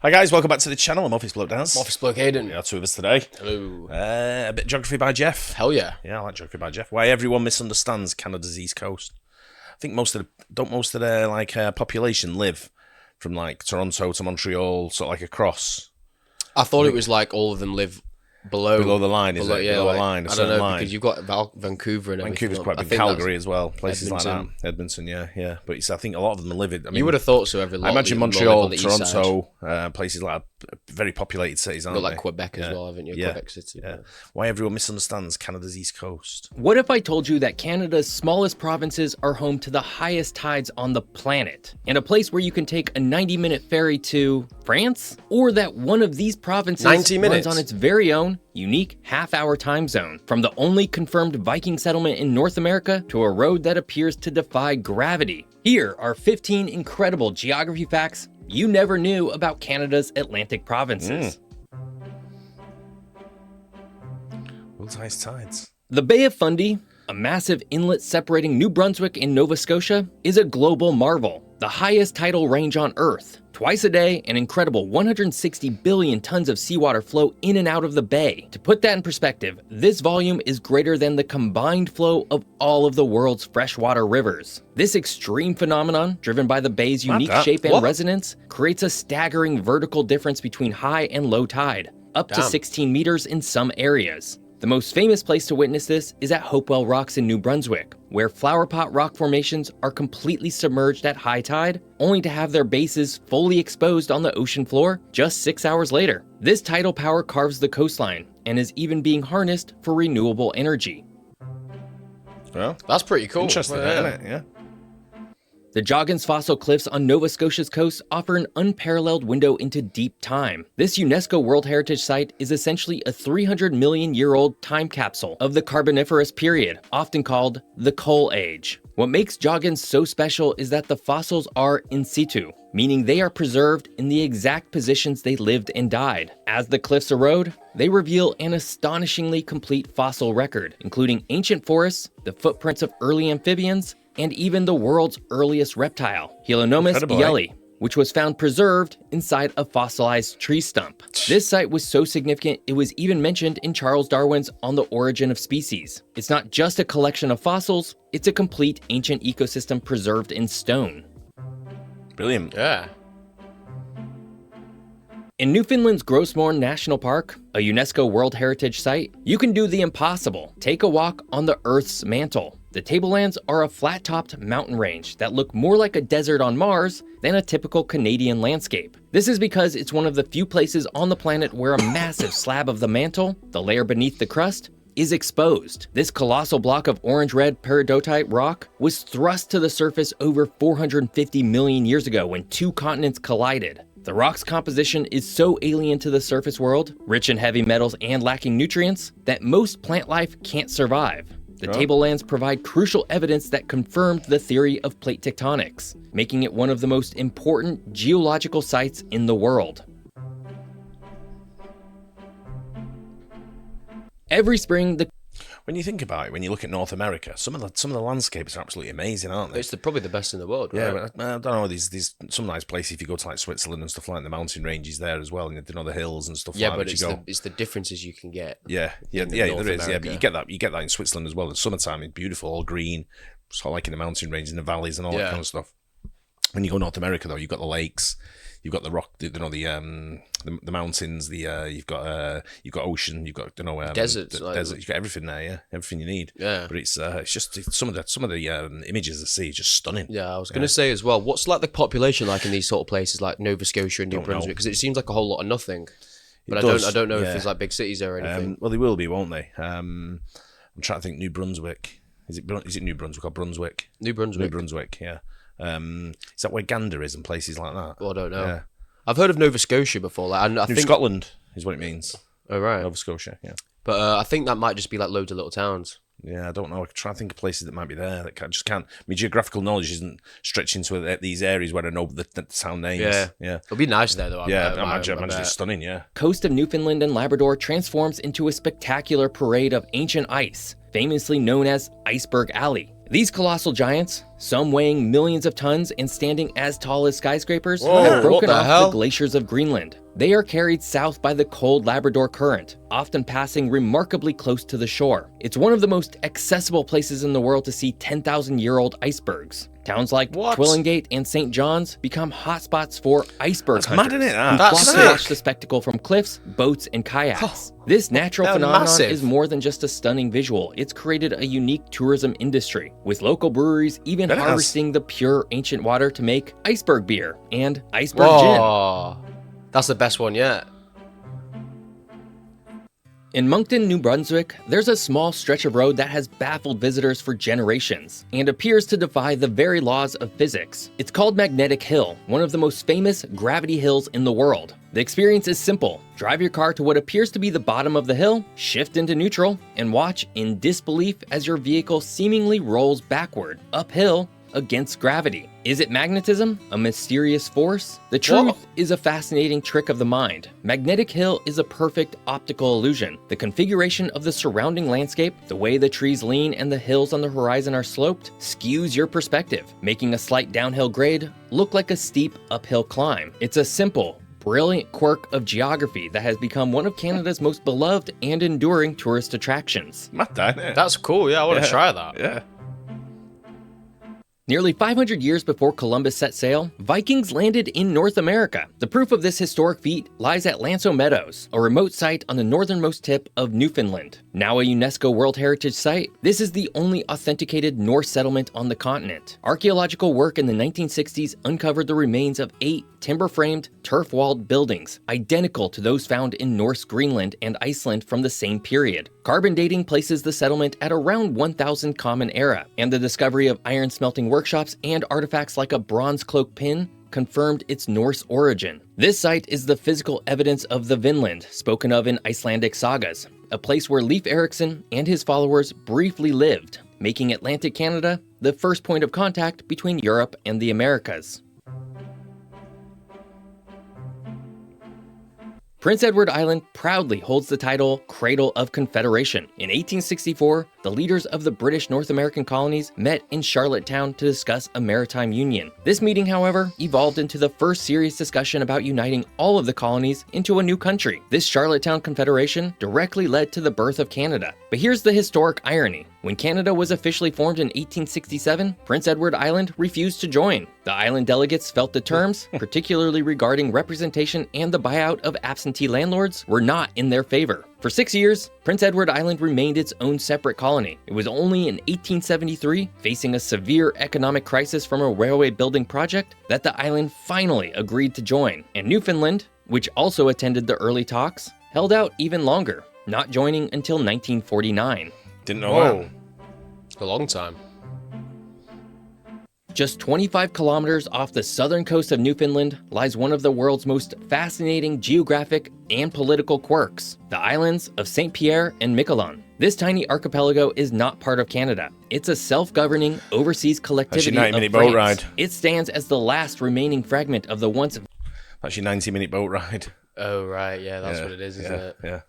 Hi guys, welcome back to the channel. I'm Office Bloke Daz. Office Bloke Aidan. Yeah, two of us today. Hello. A bit of geography by Jeff. Hell yeah. Yeah, I like geography by Jeff. Why everyone misunderstands Canada's east coast. I think most of their population live from like Toronto to Montreal, sort of like across. I thought it was like all of them live below the line, is it? Yeah, below like, a line, I don't know, because you've got Vancouver and everything. Vancouver's quite big. Calgary as well. Places like that. Edmonton, yeah. But I think a lot of them live it. I mean, you would have thought so. I imagine Montreal, Toronto, places like that, very populated cities, aren't they? Got like Quebec as well, haven't you? Yeah. Quebec City. Yeah. Why everyone misunderstands Canada's east coast. What if I told you that Canada's smallest provinces are home to the highest tides on the planet, and a place where you can take a 90-minute ferry to France? Or that one of these provinces runs on its very own unique half-hour time zone, from the only confirmed Viking settlement in North America to a road that appears to defy gravity. Here are 15 incredible geography facts you never knew about Canada's Atlantic provinces. World's highest tides. The Bay of Fundy, a massive inlet separating New Brunswick and Nova Scotia, is a global marvel. The highest tidal range on Earth. Twice a day, an incredible 160 billion tons of seawater flow in and out of the bay. To put that in perspective, this volume is greater than the combined flow of all of the world's freshwater rivers. This extreme phenomenon, driven by the bay's unique shape and resonance, creates a staggering vertical difference between high and low tide, up to 16 meters in some areas. The most famous place to witness this is at Hopewell Rocks in New Brunswick, where flowerpot rock formations are completely submerged at high tide, only to have their bases fully exposed on the ocean floor just 6 hours later. This tidal power carves the coastline and is even being harnessed for renewable energy. Well, that's pretty cool. Interesting, isn't it? Yeah. The Joggins fossil cliffs on Nova Scotia's coast offer an unparalleled window into deep time. This UNESCO World Heritage Site is essentially a 300 million year old time capsule of the Carboniferous period, often called the Coal Age. What makes Joggins so special is that the fossils are in situ, meaning they are preserved in the exact positions they lived and died. As the cliffs erode, they reveal an astonishingly complete fossil record, including ancient forests, the footprints of early amphibians, and even the world's earliest reptile, Helionomus bieli, which was found preserved inside a fossilized tree stump. This site was so significant it was even mentioned in Charles Darwin's On the Origin of Species. It's not just a collection of fossils, it's a complete ancient ecosystem preserved in stone. Brilliant. Yeah. In Newfoundland's Grossmorn National Park, a UNESCO World Heritage Site, you can do the impossible. Take a walk on the Earth's mantle. The Tablelands are a flat-topped mountain range that look more like a desert on Mars than a typical Canadian landscape. This is because it's one of the few places on the planet where a massive slab of the mantle, the layer beneath the crust, is exposed. This colossal block of orange-red peridotite rock was thrust to the surface over 450 million years ago when two continents collided. The rock's composition is so alien to the surface world, rich in heavy metals and lacking nutrients, that most plant life can't survive. The Tablelands provide crucial evidence that confirmed the theory of plate tectonics, making it one of the most important geological sites in the world. Every spring, when you think about it, when you look at North America, some of the landscapes are absolutely amazing, aren't they? It's probably the best in the world, right? Yeah, but I don't know, there's some nice places if you go to like Switzerland and stuff like that, the mountain ranges there as well, and the hills and stuff like that. Yeah, but it's the differences you can get. Yeah, there is. Yeah, but you get that in Switzerland as well. In summertime, it's beautiful, all green, sort of like in the mountain range, in the valleys and all that kind of stuff. When you go North America, though, you've got the lakes, you've got the rock, the mountains, you've got ocean, you've got deserts, desert. You've got everything there, yeah, everything you need. Yeah, but it's just some of the images I see are just stunning. Yeah, I was going to say as well, what's like the population like in these sort of places like Nova Scotia and New Brunswick? Because it seems like a whole lot of nothing. But I don't know if there's like big cities there or anything. Well, they will be, won't they? I'm trying to think. New Brunswick. Is it New Brunswick or Brunswick? New Brunswick. New Brunswick. Yeah. Is that where Gander is and places like that? Well, I don't know. Yeah. I've heard of Nova Scotia before. Like, I think Scotland is what it means. Oh, right. Nova Scotia, yeah. But I think that might just be like loads of little towns. Yeah, I don't know. I can try to think of places that might be there. I just can't. My geographical knowledge isn't stretching to these areas where I know the town names. Yeah. It'll be nice there, though. I imagine it's stunning, yeah. Coast of Newfoundland and Labrador transforms into a spectacular parade of ancient ice, famously known as Iceberg Alley. These colossal giants, some weighing millions of tons and standing as tall as skyscrapers, Whoa, have broken what the off hell? the glaciers of Greenland. They are carried south by the cold Labrador Current, often passing remarkably close to the shore. It's one of the most accessible places in the world to see 10,000-year-old icebergs. Towns like Twillingate and St. John's become hotspots for iceberg hunters. Mad, isn't it? Who That's flock to watch sick. the spectacle from cliffs, boats, and kayaks. This natural phenomenon massive. is more than just a stunning visual. It's created a unique tourism industry, with local breweries even harvesting the pure ancient water to make iceberg beer and iceberg gin. Whoa. That's the best one yet. In Moncton, New Brunswick, there's a small stretch of road that has baffled visitors for generations and appears to defy the very laws of physics. It's called Magnetic Hill, one of the most famous gravity hills in the world. The experience is simple. Drive your car to what appears to be the bottom of the hill, shift into neutral, and watch in disbelief as your vehicle seemingly rolls backward, uphill, against gravity. Is it magnetism? A mysterious force? The truth is a fascinating trick of the mind. Magnetic Hill is a perfect optical illusion. The configuration of the surrounding landscape, the way the trees lean and the hills on the horizon are sloped, skews your perspective, making a slight downhill grade look like a steep uphill climb. It's a simple, brilliant quirk of geography that has become one of Canada's most beloved and enduring tourist attractions. Mad, isn't it? That's cool. Yeah, I want to try that. Yeah. Nearly 500 years before Columbus set sail, Vikings landed in North America. The proof of this historic feat lies at Lanso Meadows, a remote site on the northernmost tip of Newfoundland. Now a UNESCO World Heritage Site, this is the only authenticated Norse settlement on the continent. Archaeological work in the 1960s uncovered the remains of 8 timber-framed, turf-walled buildings, identical to those found in Norse Greenland and Iceland from the same period. Carbon dating places the settlement at around 1000 Common Era, and the discovery of iron smelting workshops and artifacts like a bronze cloak pin confirmed its Norse origin. This site is the physical evidence of the Vinland, spoken of in Icelandic sagas, a place where Leif Erikson and his followers briefly lived, making Atlantic Canada the first point of contact between Europe and the Americas. Prince Edward Island proudly holds the title Cradle of Confederation. In 1864, the leaders of the British North American colonies met in Charlottetown to discuss a maritime union. This meeting, however, evolved into the first serious discussion about uniting all of the colonies into a new country. This Charlottetown Confederation directly led to the birth of Canada. But here's the historic irony. When Canada was officially formed in 1867, Prince Edward Island refused to join. The island delegates felt the terms, particularly regarding representation and the buyout of absentee landlords, were not in their favor. For 6 years, Prince Edward Island remained its own separate colony. It was only in 1873, facing a severe economic crisis from a railway building project, that the island finally agreed to join. And Newfoundland, which also attended the early talks, held out even longer, not joining until 1949. Didn't know A long time. Just 25 kilometers off the southern coast of Newfoundland lies one of the world's most fascinating geographic and political quirks, the islands of St. Pierre and Miquelon. This tiny archipelago is not part of Canada. It's a self-governing, overseas collectivity of 90-minute France. boat ride. It stands as the last remaining fragment of the once That's your 90-minute boat ride. Oh, right. Yeah, that's what it is, isn't it? Yeah.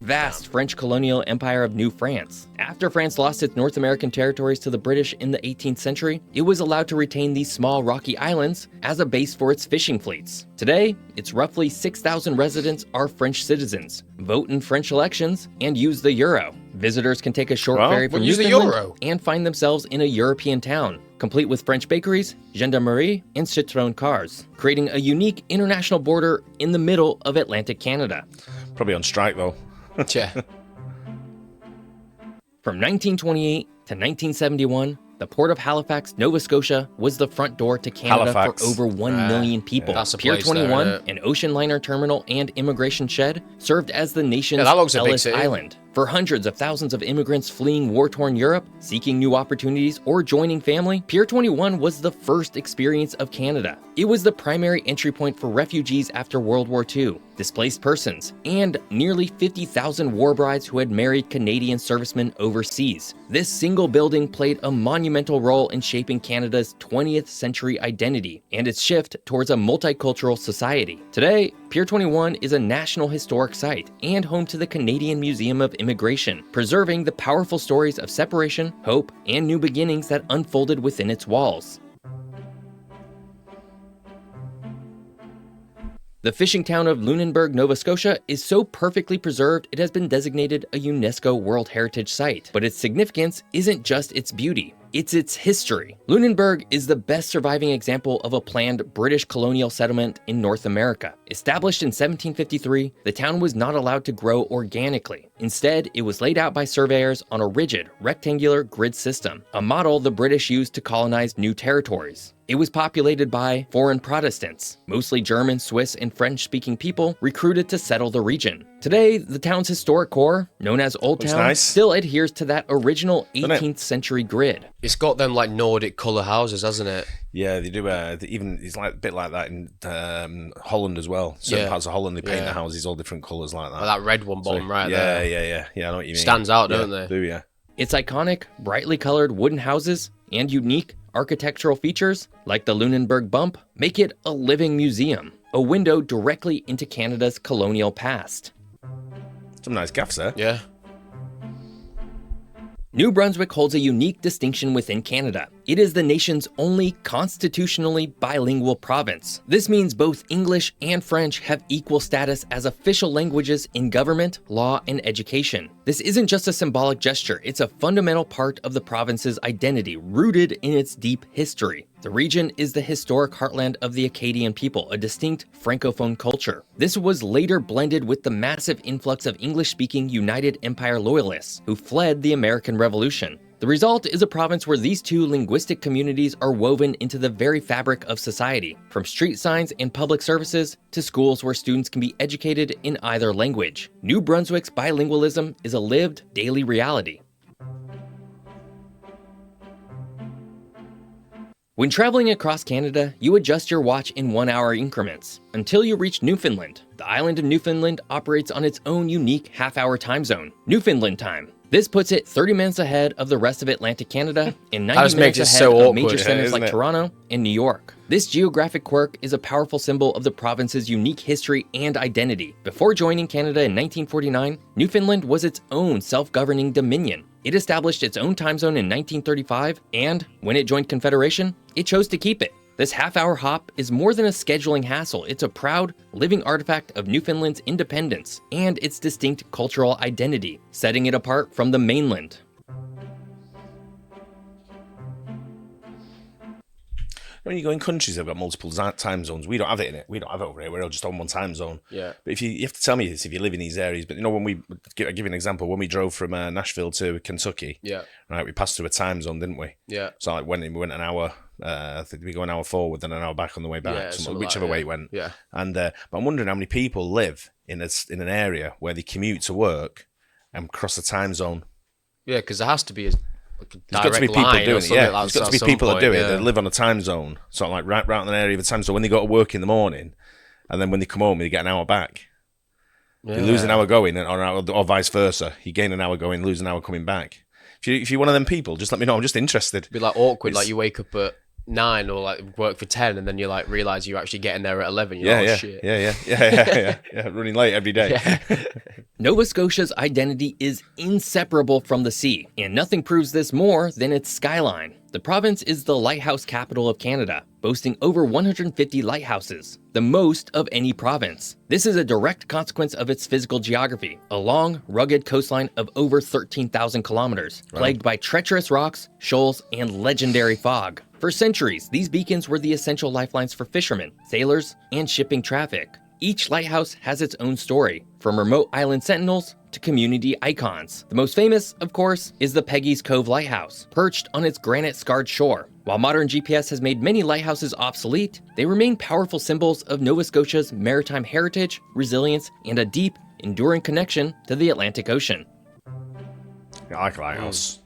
vast French colonial empire of New France. After France lost its North American territories to the British in the 18th century, it was allowed to retain these small rocky islands as a base for its fishing fleets. Today, its roughly 6,000 residents are French citizens, vote in French elections, and use the euro. Visitors can take a short ferry from Newfoundland and find themselves in a European town, complete with French bakeries, gendarmerie, and Citroën cars, creating a unique international border in the middle of Atlantic Canada. Probably on strike, though. Yeah. From 1928 to 1971, the port of Halifax, Nova Scotia, was the front door to Canada for over 1 million people. Pier 21, an ocean liner terminal and immigration shed, served as the nation's Ellis Island. For hundreds of thousands of immigrants fleeing war-torn Europe, seeking new opportunities, or joining family, Pier 21 was the first experience of Canada. It was the primary entry point for refugees after World War II, displaced persons, and nearly 50,000 war brides who had married Canadian servicemen overseas. This single building played a monumental role in shaping Canada's 20th century identity and its shift towards a multicultural society. Today, Pier 21 is a National Historic Site and home to the Canadian Museum of immigration, preserving the powerful stories of separation, hope, and new beginnings that unfolded within its walls. The fishing town of Lunenburgg, Nova Scotia is so perfectly preserved it has been designated a UNESCO World Heritage Site. But its significance isn't just its beauty, it's its history. Lunenburgg is the best surviving example of a planned British colonial settlement in North America. Established in 1753, the town was not allowed to grow organically. Instead, it was laid out by surveyors on a rigid, rectangular grid system, a model the British used to colonize new territories. It was populated by foreign Protestants, mostly German, Swiss, and French-speaking people recruited to settle the region. Today, the town's historic core, known as Old Town, still adheres to that original 18th century grid. It's got them like Nordic colour houses, hasn't it? Yeah, they do. Even it's like a bit like that in Holland as well. Certain parts of Holland, they paint the houses all different colours like that. Like that red one bottom right there. Yeah. I know what you mean. Stands out, don't they? Do yeah. Its iconic, brightly coloured wooden houses and unique architectural features, like the Lunenburgg Bump, make it a living museum, a window directly into Canada's colonial past. Some nice gaffs there. Yeah. New Brunswick holds a unique distinction within Canada. It is the nation's only constitutionally bilingual province. This means both English and French have equal status as official languages in government, law, and education. This isn't just a symbolic gesture, it's a fundamental part of the province's identity, rooted in its deep history. The region is the historic heartland of the Acadian people, a distinct Francophone culture. This was later blended with the massive influx of English-speaking United Empire loyalists who fled the American Revolution. The result is a province where these two linguistic communities are woven into the very fabric of society, from street signs and public services to schools where students can be educated in either language. New Brunswick's bilingualism is a lived, daily reality. When traveling across Canada, you adjust your watch in 1-hour increments until you reach Newfoundland. The island of Newfoundland operates on its own unique half-hour time zone, Newfoundland time. This puts it 30 minutes ahead of the rest of Atlantic Canada and 90 minutes ahead of major centers like Toronto and New York. This geographic quirk is a powerful symbol of the province's unique history and identity. Before joining Canada in 1949, Newfoundland was its own self-governing dominion. It established its own time zone in 1935, and when it joined Confederation, it chose to keep it. This half-hour hop is more than a scheduling hassle. It's a proud, living artifact of Newfoundland's independence and its distinct cultural identity, setting it apart from the mainland. When you go in countries, they've got multiple time zones. We don't have it in it. We don't have it over here. We're all just on one time zone. Yeah. But you have to tell me this if you live in these areas. But when we I'll give you an example. When we drove from Nashville to Kentucky, right, we passed through a time zone, didn't we? Yeah. So like when we went an hour, I think we go an hour forward, then an hour back on the way back, whichever way it went. Yeah. And but I'm wondering how many people live in an area where they commute to work and cross the time zone. Yeah, because there has to be there's got to be people doing it, yeah. Like there's got to be people that do it, that live on a time zone, sort of like right in an area of a time zone. When they go to work in the morning, and then when they come home, they get an hour back. Yeah. You lose an hour going, or vice versa. You gain an hour going, lose an hour coming back. If you're one of them people, just let me know. I'm just interested. It'd be like awkward, like you wake up at 9 or like work for 10, and then you like realise you're actually getting there at 11. You're like, oh shit. Yeah. Running late every day. Yeah. Nova Scotia's identity is inseparable from the sea, and nothing proves this more than its skyline. The province is the lighthouse capital of Canada, boasting over 150 lighthouses, the most of any province. This is a direct consequence of its physical geography, a long, rugged coastline of over 13,000 kilometers, plagued by treacherous rocks, shoals, and legendary fog. For centuries, these beacons were the essential lifelines for fishermen, sailors, and shipping traffic. Each lighthouse has its own story, from remote island sentinels to community icons. The most famous, of course, is the Peggy's Cove Lighthouse, perched on its granite-scarred shore. While modern GPS has made many lighthouses obsolete, they remain powerful symbols of Nova Scotia's maritime heritage, resilience, and a deep, enduring connection to the Atlantic Ocean. I like a lighthouse.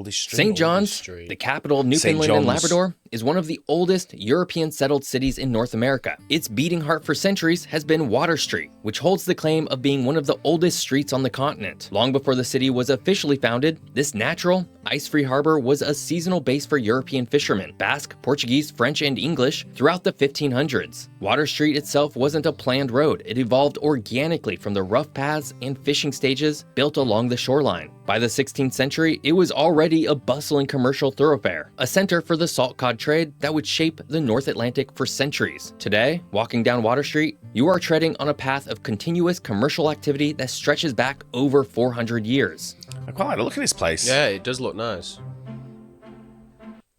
St. John's, the capital of Newfoundland and Labrador, is one of the oldest European settled cities in North America. Its beating heart for centuries has been Water Street, which holds the claim of being one of the oldest streets on the continent. Long before the city was officially founded, this natural, ice-free harbor was a seasonal base for European fishermen, Basque, Portuguese, French, and English throughout the 1500s. Water Street itself wasn't a planned road. It evolved organically from the rough paths and fishing stages built along the shoreline. By the 16th century, it was already a bustling commercial thoroughfare, a center for the salt cod trade that would shape the North Atlantic for centuries. Today, walking down Water Street, you are treading on a path of continuous commercial activity that stretches back over 400 years. I quite like the look of this place. Yeah, it does look nice.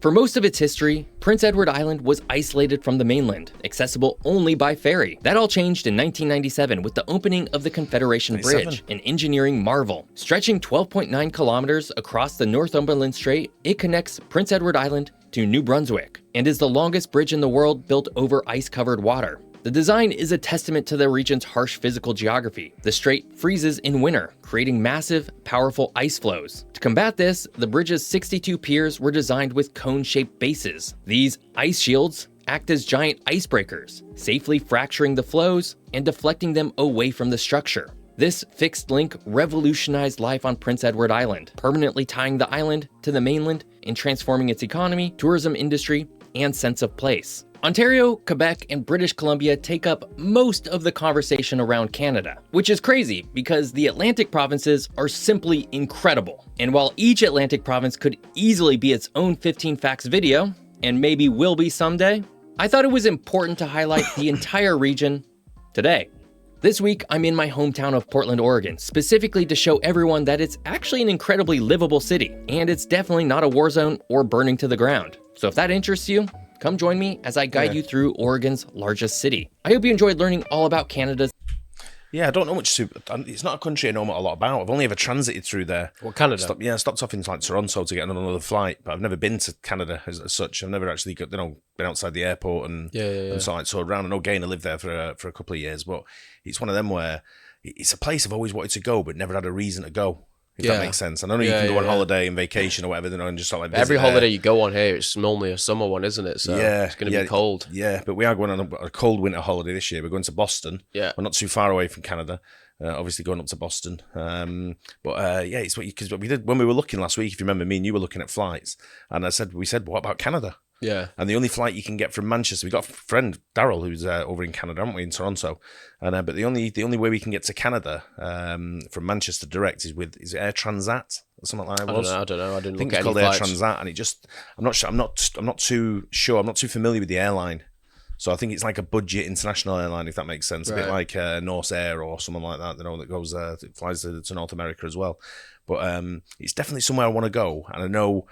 For most of its history, Prince Edward Island was isolated from the mainland, accessible only by ferry. That all changed in 1997 with the opening of the Confederation Bridge, an engineering marvel. Stretching 12.9 kilometers across the Northumberland Strait, it connects Prince Edward Island to New Brunswick, and is the longest bridge in the world built over ice-covered water. The design is a testament to the region's harsh physical geography. The strait freezes in winter, creating massive, powerful ice flows. To combat this, the bridge's 62 piers were designed with cone-shaped bases. These ice shields act as giant icebreakers, safely fracturing the flows and deflecting them away from the structure. This fixed link revolutionized life on Prince Edward Island, permanently tying the island to the mainland and transforming its economy, tourism industry, and sense of place. Ontario, Quebec, and British Columbia take up most of the conversation around Canada, which is crazy because the Atlantic provinces are simply incredible. And while each Atlantic province could easily be its own 15 facts video, and maybe will be someday, I thought it was important to highlight the entire region today. This week, I'm in my hometown of Portland, Oregon, specifically to show everyone that it's actually an incredibly livable city, and it's definitely not a war zone or burning to the ground. So if that interests you, come join me as I guide you through Oregon's largest city. I hope you enjoyed learning all about Canada's... Yeah, I don't know much. It's not a country I know a lot about. I've only ever transited through there. Well, Canada? Stopped off in like Toronto to get on another flight, but I've never been to Canada as such. I've never actually been outside the airport and so around. I know Gaynor lived there for a couple of years, but it's one of them where it's a place I've always wanted to go, but never had a reason to go. If that makes sense. I know you can go on holiday and vacation or whatever, and just sort of like every holiday you go on here, it's normally a summer one, isn't it? So it's going to be cold. Yeah, but we are going on a cold winter holiday this year. We're going to Boston. Yeah, we're not too far away from Canada. Obviously going up to Boston. It's what because what we did when we were looking last week. If you remember, me and you were looking at flights, and we said, what about Canada? Yeah. And the only flight you can get from Manchester, we got a friend, Daryl, who's over in Canada, haven't we, in Toronto? And but the only way we can get to Canada from Manchester direct is Air Transat or something like that. I don't know. I didn't think look it's at called any Air flights. Transat, and I'm not too sure. I'm not too familiar with the airline. So I think it's like a budget international airline, if that makes sense. Right. A bit like Norse Air or someone like that, that goes flies to North America as well. But it's definitely somewhere I want to go, and I know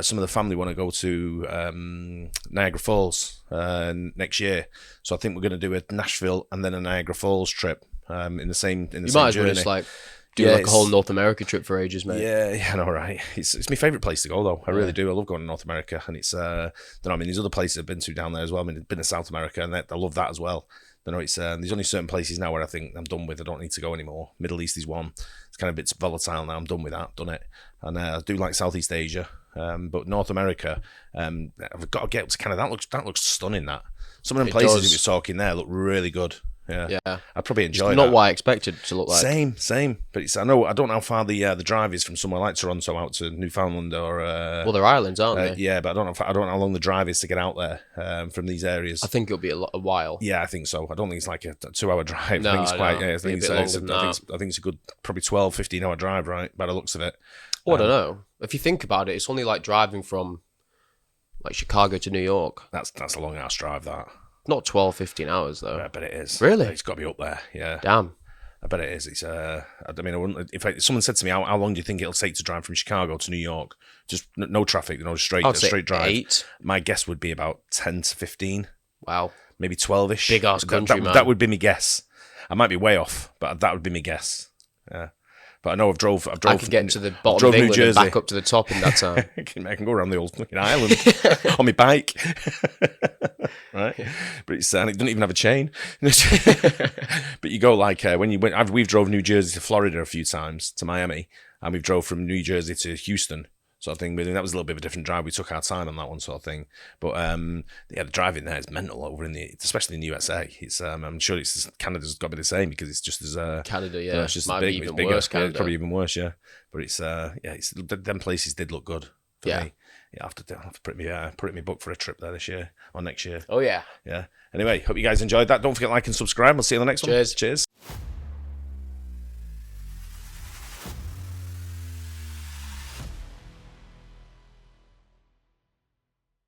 some of the family want to go to Niagara Falls next year. So I think we're going to do a Nashville and then a Niagara Falls trip in the same journey. You might as well just do a whole North America trip for ages, mate. Yeah, I know, right? It's my favourite place to go, though. I really do. I love going to North America, and it's there's other places I've been to down there as well. I mean, I've been to South America, and I love that as well. It's there's only certain places now where I think I'm done with. I don't need to go anymore. Middle East is one. It's kind of a bit volatile now. I'm done with that. Done it. And I do like Southeast Asia, but North America, I've got to get up to Canada. That looks stunning. That some of them places we were talking there look really good. Yeah, I'd probably enjoy it's that. Not what I expected it to look like. Same. But I don't know how far the drive is from somewhere like Toronto out to Newfoundland or. Well, they're islands, aren't they? Yeah, but I don't know how long the drive is to get out there from these areas. I think it'll be a while. Yeah, I think so. I don't think it's like a 2-hour drive. No, I think it's quite. No. Yeah, I think it's a good probably 12-15 hour drive, right? By the looks of it. Well, I don't know. If you think about it, it's only like driving from like Chicago to New York. That's a long ass drive. That. Not 12-15 hours though. I bet it is. Really? It's got to be up there. Yeah. Damn. I bet it is. It's. I wouldn't. If someone said to me, how long do you think it'll take to drive from Chicago to New York? Just no traffic, straight drive. 8. My guess would be about 10 to 15. Wow. Maybe 12ish. Big ass country, man. That would be my guess. I might be way off, but that would be my guess. Yeah. But I know I've drove. I could get to the bottom of England and back up to the top in that time. I can go around the old fucking island on my bike, right? But and it doesn't even have a chain. But you go like we've drove New Jersey to Florida a few times to Miami, and we've drove from New Jersey to Houston. sort of thing. But that was a little bit of a different drive. We took our time on that one, sort of thing. But the driving there is mental over especially in the USA. It's I'm sure Canada's got to be the same because it's just as Canada, yeah, it's just might big, be even bigger. worse. Canada. Yeah, probably even worse, yeah. But it's them places did look good for me. Yeah, I have to put it in my book for a trip there this year or next year. Oh yeah. Yeah. Anyway, hope you guys enjoyed that. Don't forget to like and subscribe. We'll see you on the next one. Cheers. Cheers.